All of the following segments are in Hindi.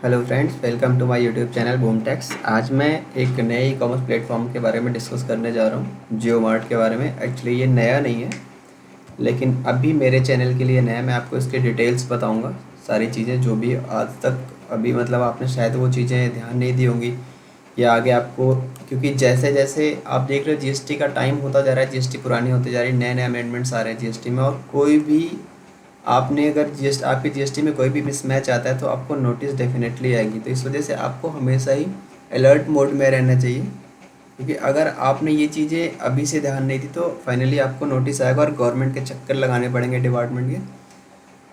Hello friends, welcome to my YouTube channel Boom Techs. आज मैं एक नए ई कॉमर्स प्लेटफॉर्म के बारे में डिस्कस करने जा रहा हूँ, जियो मार्ट के बारे में। एक्चुअली ये नया नहीं है, लेकिन अभी मेरे चैनल के लिए नया। मैं आपको इसके डिटेल्स बताऊँगा, सारी चीज़ें जो भी आज तक अभी मतलब आपने शायद वो चीज़ें ध्यान नहीं दी होंगी या आगे आपको, क्योंकि जैसे जैसे आप देख रहे हो जीएसटी का टाइम होता जा रहा है, जीएसटी पुरानी होती जा रही है, नए नए अमेंडमेंट्स आ रहे हैं जीएसटी में। और कोई भी आपने अगर आपके जीएसटी में कोई भी मिसमैच आता है तो आपको नोटिस डेफिनेटली आएगी। तो इस वजह से आपको हमेशा ही अलर्ट मोड में रहना चाहिए, क्योंकि अगर आपने ये चीज़ें अभी से ध्यान नहीं दी तो फाइनली आपको नोटिस आएगा और गवर्नमेंट के चक्कर लगाने पड़ेंगे डिपार्टमेंट के।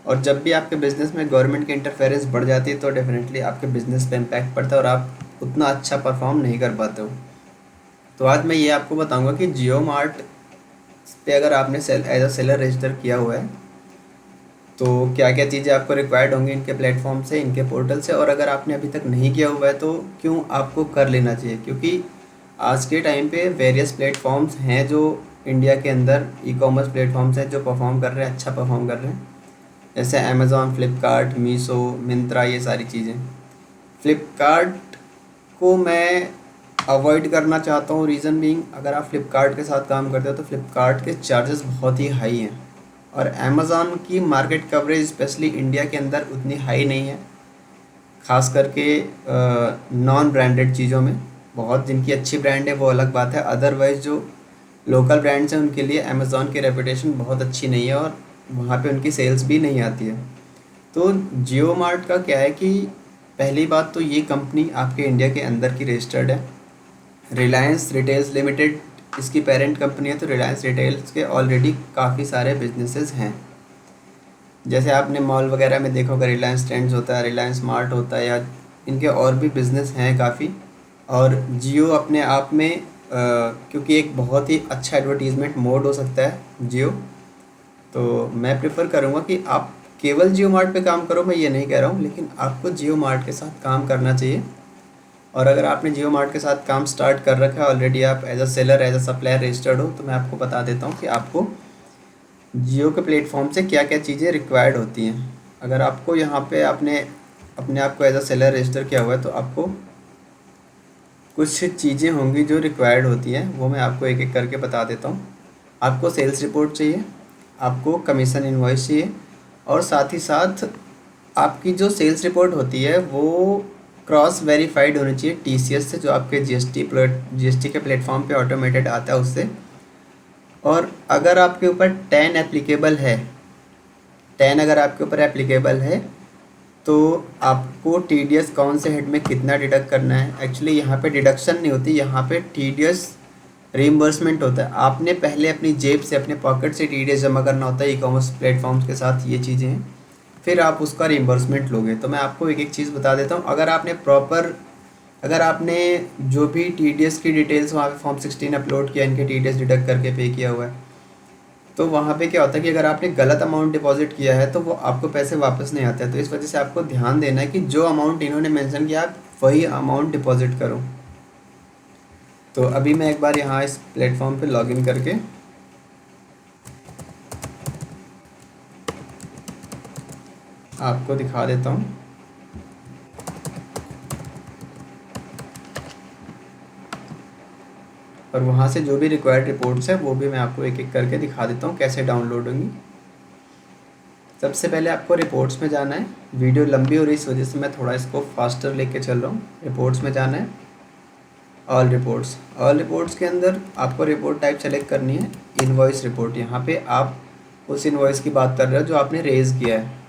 और जब भी आपके बिज़नेस में गवर्नमेंट की इंटरफेरेंस बढ़ जाती है तो डेफिनेटली आपके बिज़नेस पे इम्पैक्ट पड़ता है और आप उतना अच्छा परफॉर्म नहीं कर पाते हो। तो आज मैं ये आपको बताऊंगा कि जियो मार्ट पे अगर आपने एज अ सेलर रजिस्टर किया हुआ है तो क्या क्या चीज़ें आपको रिक्वायर्ड होंगी इनके प्लेटफॉर्म से, इनके पोर्टल से। और अगर आपने अभी तक नहीं किया हुआ है तो क्यों आपको कर लेना चाहिए, क्योंकि आज के टाइम पे वेरियस प्लेटफॉर्म्स हैं जो इंडिया के अंदर ई कॉमर्स प्लेटफॉर्म्स हैं जो परफॉर्म कर रहे हैं, अच्छा परफॉर्म कर रहे हैं। जैसे अमेज़ॉन, फ्लिपकार्ट, मीशो, मिंत्रा, ये सारी चीज़ें। फ्लिपकार्ट को मैं अवॉइड करना चाहता हूँ, रीज़न बीइंग अगर आप फ्लिपकार्ट के साथ काम करते हो तो फ्लिपकार्ट के चार्जेस बहुत ही हाई हैं। और अमेज़ॉन की मार्केट कवरेज स्पेशली इंडिया के अंदर उतनी हाई नहीं है, ख़ास करके नॉन ब्रांडेड चीज़ों में। बहुत जिनकी अच्छी ब्रांड है वो अलग बात है, अदरवाइज़ जो लोकल ब्रांड्स हैं उनके लिए अमेज़ॉन की रेपुटेशन बहुत अच्छी नहीं है और वहाँ पे उनकी सेल्स भी नहीं आती है। तो जियो मार्ट का क्या है कि पहली बात तो ये कंपनी आपके इंडिया के अंदर की रजिस्टर्ड है। रिलायंस रिटेल्स लिमिटेड इसकी पेरेंट कंपनी है, तो रिलायंस रिटेल्स के ऑलरेडी काफ़ी सारे बिजनेसेस हैं। जैसे आपने मॉल वगैरह में देखा होगा, रिलायंस ट्रेंड्स होता है, रिलायंस मार्ट होता है, या इनके और भी बिज़नेस हैं काफ़ी। और जियो अपने आप में क्योंकि एक बहुत ही अच्छा एडवर्टीज़मेंट मोड हो सकता है जियो, तो मैं प्रेफर करूँगा कि आप केवल जियो मार्ट पे काम करो। मैं ये नहीं कह रहा हूँ, लेकिन आपको जियो मार्ट के साथ काम करना चाहिए। और अगर आपने जियो मार्ट के साथ काम स्टार्ट कर रखा है ऑलरेडी, आप as a seller, as a supplier registered हो, तो मैं आपको बता देता हूँ कि आपको जियो के प्लेटफॉर्म से क्या क्या चीज़ें रिक्वायर्ड होती हैं। अगर आपको यहाँ पे आपने अपने आप को एज अ सेलर रजिस्टर किया हुआ है तो आपको कुछ चीज़ें होंगी जो रिक्वायर्ड होती हैं, वो मैं आपको एक एक करके बता देता हूँ। आपको सेल्स रिपोर्ट चाहिए, आपको कमीशन इनवॉइस चाहिए, और साथ ही साथ आपकी जो सेल्स रिपोर्ट होती है वो क्रॉस वेरीफाइड होनी चाहिए टीसीएस से, जो आपके जीएसटी के प्लेटफॉर्म पे ऑटोमेटेड आता है उससे। और अगर आपके ऊपर 10 एप्लीकेबल है, 10 अगर आपके ऊपर एप्लीकेबल है तो आपको टीडीएस कौन से हेड में कितना डिडक्ट करना है। एक्चुअली यहाँ पे डिडक्शन नहीं होती, यहाँ पे टीडीएस रीइंबर्समेंट होता है। आपने पहले अपनी जेब से, अपने पॉकेट से टीडीएस जमा करना होता है ई कॉमर्स प्लेटफॉर्म्स के साथ, ये चीज़ें हैं, फिर आप उसका रीइंबर्समेंट लोगे। तो मैं आपको एक एक चीज़ बता देता हूँ। अगर आपने जो भी टीडीएस की डिटेल्स वहाँ पे फॉर्म 16 अपलोड किया, इनके टीडीएस डिडक्ट करके पे किया हुआ है, तो वहाँ पे क्या होता है कि अगर आपने गलत अमाउंट डिपॉजिट किया है तो वो आपको पैसे वापस नहीं आते हैं। तो इस वजह से आपको ध्यान देना है कि जो अमाउंट इन्होंने मेंशन किया आप वही अमाउंट डिपॉजिट करो। तो अभी मैं एक बार यहाँ इस प्लेटफॉर्म पे लॉगिन करके आपको दिखा देता हूँ। और वहाँ से जो भी रिक्वायर्ड रिपोर्ट्स है वो भी मैं आपको एक एक करके दिखा देता हूँ कैसे डाउनलोड होंगी। सबसे पहले आपको रिपोर्ट्स में जाना है। वीडियो लंबी हो रही इस वजह से मैं थोड़ा इसको फास्टर लेके चल रहा हूँ। रिपोर्ट्स में जाना है, ऑल रिपोर्ट्स के अंदर आपको रिपोर्ट टाइप सेलेक्ट करनी है इनवॉइस रिपोर्ट। यहाँ पे आप उस इनवॉइस की बात कर रहे हो जो आपने रेज़ किया है,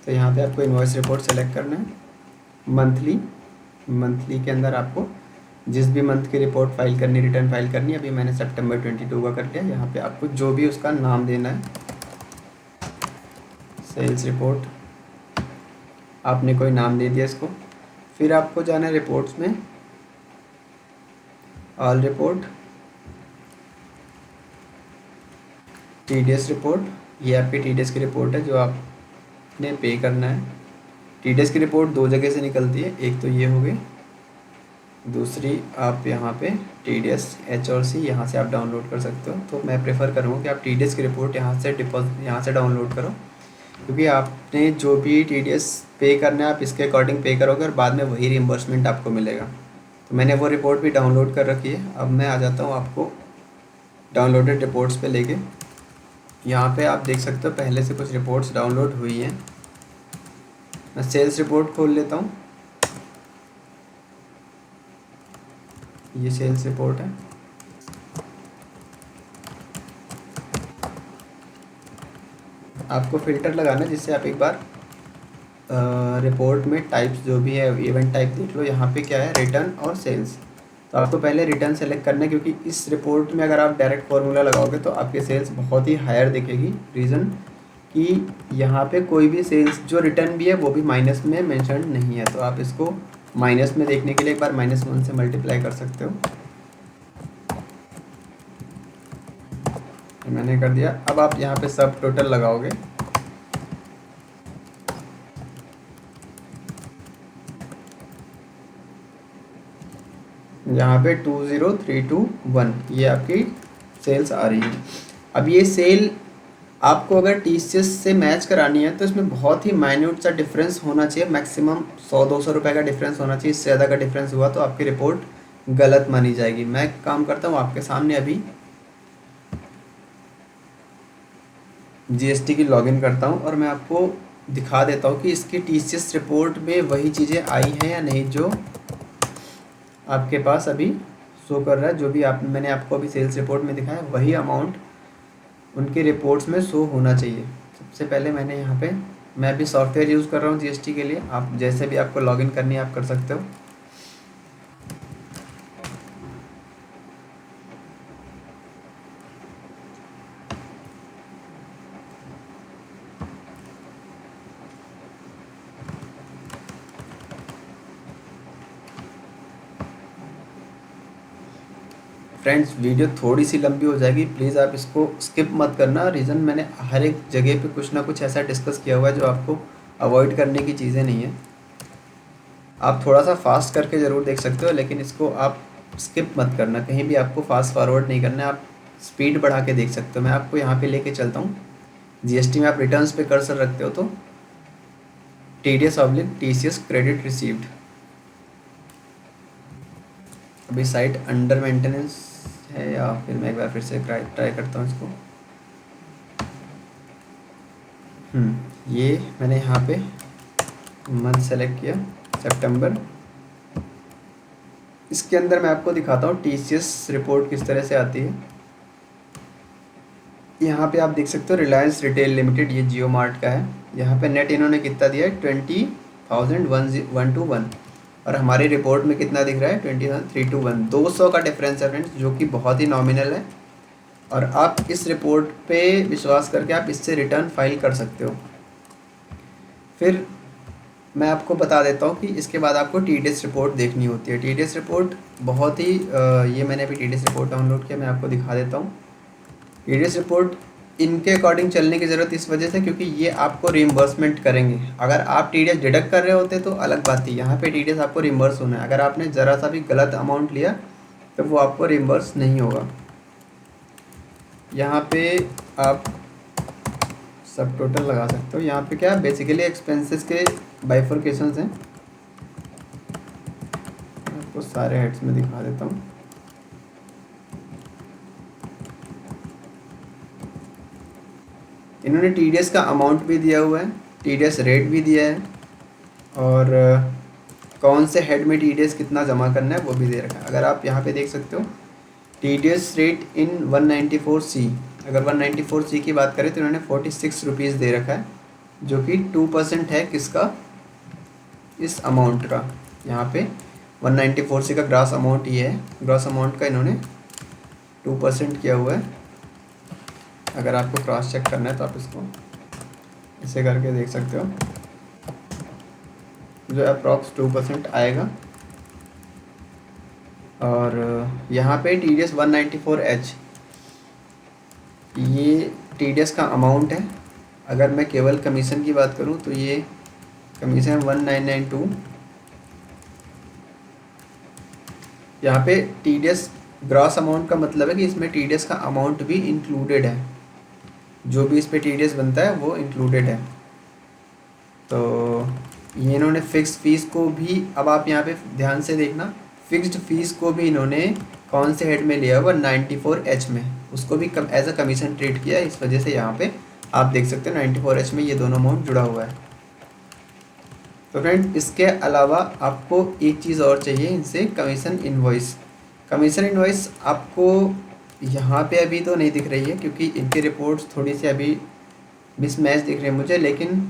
तो यहाँ पे आपको इनवॉइस रिपोर्ट सेलेक्ट करना है। मंथली के अंदर आपको जिस भी मंथ की रिपोर्ट फाइल करनी, रिटर्न फाइल करनी, अभी मैंने सितंबर 22 का कर लिया। यहाँ पे आपको जो भी उसका नाम देना है, सेल्स रिपोर्ट, आपने कोई नाम दे दिया इसको। फिर आपको जाना है रिपोर्ट्स में, ऑल रिपोर्ट, टीडीएस रिपोर्ट। ये आपकी टीडीएस की रिपोर्ट है जो आपने पे करना है। टीडीएस की रिपोर्ट दो जगह से निकलती है, एक तो ये हो गई, दूसरी आप यहाँ पे टीडीएस एच और सी यहाँ से आप डाउनलोड कर सकते हो। तो मैं प्रेफर करूँगा कि आप टीडीएस की रिपोर्ट यहाँ से डाउनलोड करो, क्योंकि आपने जो भी TDS पे करना है आप इसके अकॉर्डिंग पे करोगे और बाद में वही रिम्बर्समेंट आपको मिलेगा। तो मैंने वो रिपोर्ट भी डाउनलोड कर रखी है। अब मैं आ जाता हूँ आपको डाउनलोडेड रिपोर्ट्स पे लेके। यहाँ पे आप देख सकते हो पहले से कुछ रिपोर्ट्स डाउनलोड हुई हैं। मैं सेल्स रिपोर्ट खोल लेता हूँ। ये सेल्स रिपोर्ट है। आपको फ़िल्टर लगाना है जिससे आप एक बार रिपोर्ट में टाइप्स जो भी है इवेंट टाइप देख लो। यहाँ पे क्या है, रिटर्न और सेल्स। तो आपको पहले रिटर्न सेलेक्ट करना है क्योंकि इस रिपोर्ट में अगर आप डायरेक्ट फार्मूला लगाओगे तो आपके सेल्स बहुत ही हायर दिखेगी। रीज़न कि यहाँ पे कोई भी सेल्स जो रिटर्न भी है वो भी माइनस में मेंशन नहीं है। तो आप इसको माइनस में देखने के लिए एक बार -1 से मल्टीप्लाई कर सकते हो। मैंने कर दिया। अब आप यहाँ पे सब टोटल लगाओगे। यहाँ पे 20321 ये आपकी सेल्स आ रही है। अब ये सेल आपको अगर TCS से मैच करानी है तो इसमें बहुत ही माइन्यूट सा डिफरेंस होना चाहिए। मैक्सिमम 100-200 रुपये का डिफरेंस होना चाहिए। इससे ज़्यादा का डिफरेंस हुआ तो आपकी रिपोर्ट गलत मानी जाएगी। मैं काम करता हूँ आपके सामने अभी GST की लॉगिन करता हूँ और मैं आपको दिखा देता हूँ कि इसकी TCS रिपोर्ट में वही चीज़ें आई हैं या नहीं जो आपके पास अभी शो कर रहा है। जो भी मैंने आपको अभी सेल्स रिपोर्ट में दिखाया वही अमाउंट उनके रिपोर्ट्स में शो होना चाहिए। सबसे पहले मैं अभी सॉफ्टवेयर यूज़ कर रहा हूँ GST के लिए। आप जैसे भी आपको लॉगिन करनी है आप कर सकते हो। फ्रेंड्स वीडियो थोड़ी सी लंबी हो जाएगी, प्लीज़ आप इसको स्किप मत करना। रीज़न मैंने हर एक जगह पे कुछ ना कुछ ऐसा डिस्कस किया हुआ है जो आपको अवॉइड करने की चीज़ें नहीं है। आप थोड़ा सा फास्ट करके ज़रूर देख सकते हो लेकिन इसको आप स्किप मत करना। कहीं भी आपको फास्ट फॉरवर्ड नहीं करना है, आप स्पीड बढ़ा के देख सकते हो। मैं आपको यहाँ पे लेके चलता हूँ। GST में आप रिटर्न्स पे कर्सर रखते हो तो TDS/TCS क्रेडिट रिसीव्ड। अभी साइट अंडर मेंटेनेंस है या फिर मैं एक बार फिर से ट्राई करता हूँ इसको। ये मैंने यहाँ पे मंथ सेलेक्ट किया सितंबर। इसके अंदर मैं आपको दिखाता हूँ TCS रिपोर्ट किस तरह से आती है। यहाँ पे आप देख सकते हो रिलायंस रिटेल लिमिटेड, ये जियो मार्ट का है। यहाँ पे नेट इन्होंने कितना दिया है 20,121 और हमारी रिपोर्ट में कितना दिख रहा है 20,321। 200 का डिफरेंस है फ्रेंड्स, जो कि बहुत ही नॉमिनल है। और आप इस रिपोर्ट पे विश्वास करके आप इससे रिटर्न फाइल कर सकते हो। फिर मैं आपको बता देता हूँ कि इसके बाद आपको TDS रिपोर्ट देखनी होती है। TDS रिपोर्ट बहुत ही ये मैंने अभी TDS रिपोर्ट डाउनलोड किया, मैं आपको दिखा देता हूँ। TDS रिपोर्ट इनके अकॉर्डिंग चलने की ज़रूरत इस वजह से क्योंकि ये आपको रिम्बर्समेंट करेंगे। अगर आप TDS डिडक्ट कर रहे होते तो अलग बात थी। यहाँ पे TDS आपको रिम्बर्स होना है। अगर आपने ज़रा सा भी गलत अमाउंट लिया तो वो आपको रिम्बर्स नहीं होगा। यहाँ पे आप सब टोटल लगा सकते हो। यहाँ पे क्या बेसिकली एक्सपेंसेस के बाइफर्केशंस हैं। आपको सारे हेड्स में दिखा देता हूँ। इन्होंने TDS का अमाउंट भी दिया हुआ है, TDS रेट भी दिया है और कौन से हेड में TDS कितना जमा करना है वो भी दे रखा है। अगर आप यहाँ पे देख सकते हो TDS रेट इन 194C। अगर 194C की बात करें तो इन्होंने 46 रुपीज़ दे रखा है, जो कि 2% है किसका, इस अमाउंट का। यहाँ पे 194C का ग्रॉस अमाउंट ये है। ग्रॉस अमाउंट का इन्होंने 2% किया हुआ है। अगर आपको क्रॉस चेक करना है तो आप इसको ऐसे करके देख सकते हो, जो अप्रॉक्स 2% आएगा। और यहाँ पे TDS 194H ये TDS का अमाउंट है। अगर मैं केवल कमीशन की बात करूँ तो ये कमीशन 1992। यहाँ पे TDS ग्रॉस अमाउंट का मतलब है कि इसमें TDS का अमाउंट भी इंक्लूडेड है। जो भी इस पे TDS बनता है वो इंक्लूडेड है। तो ये इन्होंने फ़िक्स्ड फ़ीस को भी, अब आप यहाँ पे ध्यान से देखना, फ़िक्स्ड फ़ीस को भी इन्होंने कौन से हेड में लिया हुआ, 94H में, उसको भी कम एज अ कमीशन ट्रीट किया। इस वजह से यहाँ पे आप देख सकते हो 94H में ये दोनों अमाउंट जुड़ा हुआ है। तो फ्रेंड इसके अलावा आपको एक चीज़ और चाहिए इनसे, कमीशन इनवॉइस। कमीशन इनवॉइस आपको यहाँ पे अभी तो नहीं दिख रही है क्योंकि इनकी रिपोर्ट्स थोड़ी सी अभी मिसमैच दिख रही है मुझे, लेकिन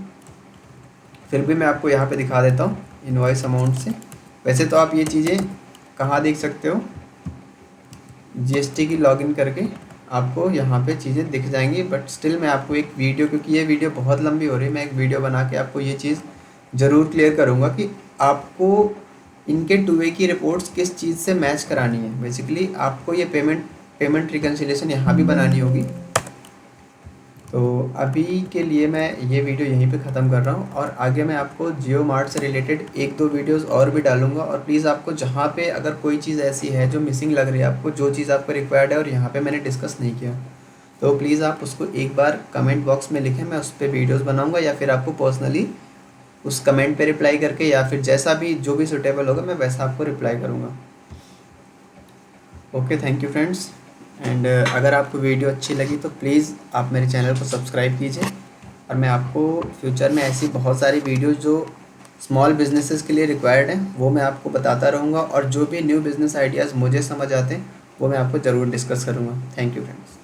फिर भी मैं आपको यहाँ पे दिखा देता हूँ इनवॉइस अमाउंट से। वैसे तो आप ये चीज़ें कहाँ देख सकते हो, जीएसटी की लॉगिन करके आपको यहाँ पे चीज़ें दिख जाएंगी, बट स्टिल मैं आपको एक वीडियो, क्योंकि ये वीडियो बहुत लंबी हो रही है, मैं एक वीडियो बना के आपको ये चीज़ ज़रूर क्लियर करूँगा कि आपको इनके 2A की रिपोर्ट्स किस चीज़ से मैच करानी है। बेसिकली आपको ये पेमेंट रिकन्सिलेशन यहाँ भी बनानी होगी। तो अभी के लिए मैं ये वीडियो यहीं पे ख़त्म कर रहा हूँ, और आगे मैं आपको जियो मार्ट से रिलेटेड 1-2 वीडियोस और भी डालूंगा। और प्लीज़ आपको जहाँ पे अगर कोई चीज़ ऐसी है जो मिसिंग लग रही है आपको, जो चीज़ आपको रिक्वायर्ड है और यहाँ पे मैंने डिस्कस नहीं किया, तो प्लीज़ आप उसको एक बार कमेंट बॉक्स में लिखें, मैं उस पर वीडियोज़ बनाऊँगा, या फिर आपको पर्सनली उस कमेंट पर रिप्लाई करके, या फिर जैसा भी जो भी सूटेबल होगा मैं वैसा आपको रिप्लाई करूँगा। Okay, thank you friends. And अगर आपको वीडियो अच्छी लगी तो प्लीज़ आप मेरे चैनल को सब्सक्राइब कीजिए, और मैं आपको फ्यूचर में ऐसी बहुत सारी वीडियोस जो स्मॉल बिजनेसेस के लिए रिक्वायर्ड हैं वो मैं आपको बताता रहूँगा, और जो भी न्यू बिज़नेस आइडियाज़ मुझे समझ आते हैं वो मैं आपको ज़रूर डिस्कस करूँगा। Thank you friends.